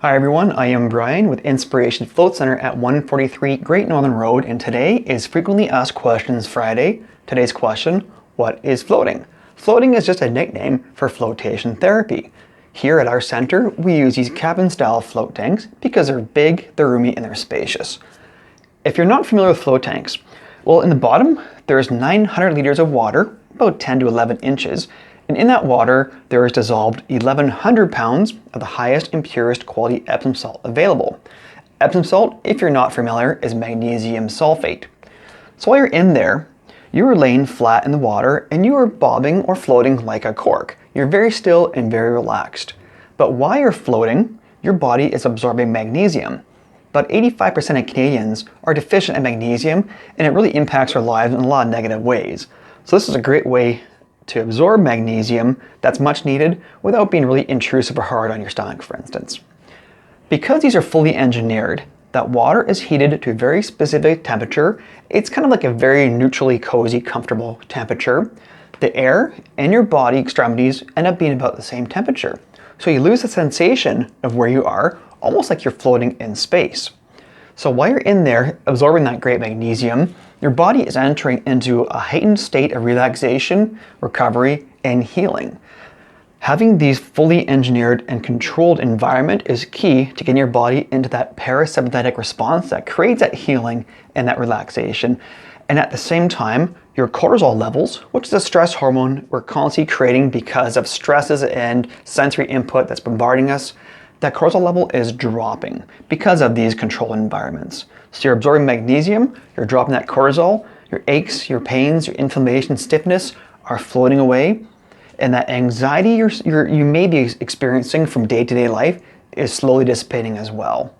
Hi everyone, I am Brian with Inspiration Float Center at 143 Great Northern Road, and today is Frequently Asked Questions Friday. Today's question: what is floating? Floating is just a nickname for flotation therapy. Here at our center, we use these cabin-style float tanks because they're big, they're roomy, and they're spacious. If you're not familiar with float tanks, well, in the bottom, there's 900 liters of water, about 10 to 11 inches, and in that water, there is dissolved 1,100 pounds of the highest and purest quality Epsom salt available. Epsom salt, if you're not familiar, is magnesium sulfate. So while you're in there, you are laying flat in the water and you are bobbing or floating like a cork. You're very still and very relaxed. But while you're floating, your body is absorbing magnesium. About 85% of Canadians are deficient in magnesium, and it really impacts our lives in a lot of negative ways. So this is a great way to absorb magnesium that's much needed without being really intrusive or hard on your stomach, for instance. Because these are fully engineered, that water is heated to a very specific temperature. It's kind of like a very neutrally cozy, comfortable temperature. The air and your body extremities end up being about the same temperature. So you lose the sensation of where you are, almost like you're floating in space. So while you're in there absorbing that great magnesium, your body is entering into a heightened state of relaxation, recovery, and healing. Having these fully engineered and controlled environment is key to getting your body into that parasympathetic response that creates that healing and that relaxation. And at the same time, your cortisol levels, which is a stress hormone we're constantly creating because of stresses and sensory input that's bombarding us, that cortisol level is dropping because of these controlled environments. So you're absorbing magnesium, you're dropping that cortisol, your aches, your pains, your inflammation, stiffness are floating away, and that anxiety you may be experiencing from day-to-day life is slowly dissipating as well.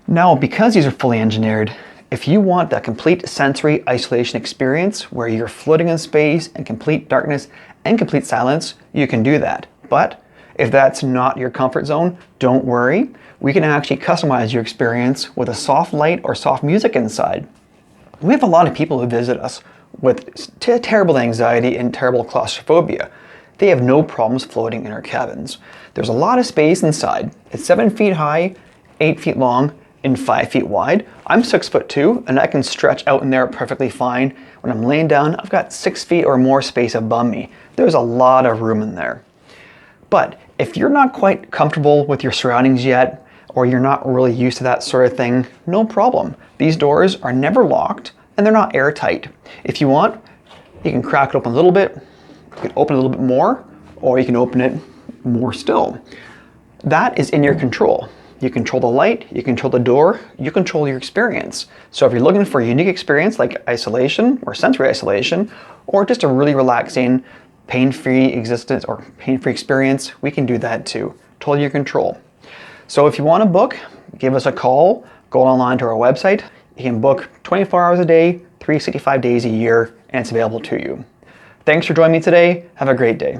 Now, because these are fully engineered, if you want that complete sensory isolation experience where you're floating in space and complete darkness and complete silence, you can do that. But if that's not your comfort zone, don't worry. We can actually customize your experience with a soft light or soft music inside. We have a lot of people who visit us with terrible anxiety and terrible claustrophobia. They have no problems floating in our cabins. There's a lot of space inside. It's 7 feet high, 8 feet long, and 5 feet wide. I'm 6'2", and I can stretch out in there perfectly fine. When I'm laying down, I've got 6 feet or more space above me. There's a lot of room in there. But if you're not quite comfortable with your surroundings yet, or you're not really used to that sort of thing, no problem. These doors are never locked and they're not airtight. If you want, you can crack it open a little bit, you can open it a little bit more, or you can open it more still. That is in your control. You control the light, you control the door, you control your experience. So if you're looking for a unique experience like isolation or sensory isolation, or just a really relaxing, pain-free existence or pain-free experience, we can do that too. Totally your control. So if you want to book, give us a call, go online to our website. You can book 24 hours a day, 365 days a year, and it's available to you. Thanks for joining me today. Have a great day.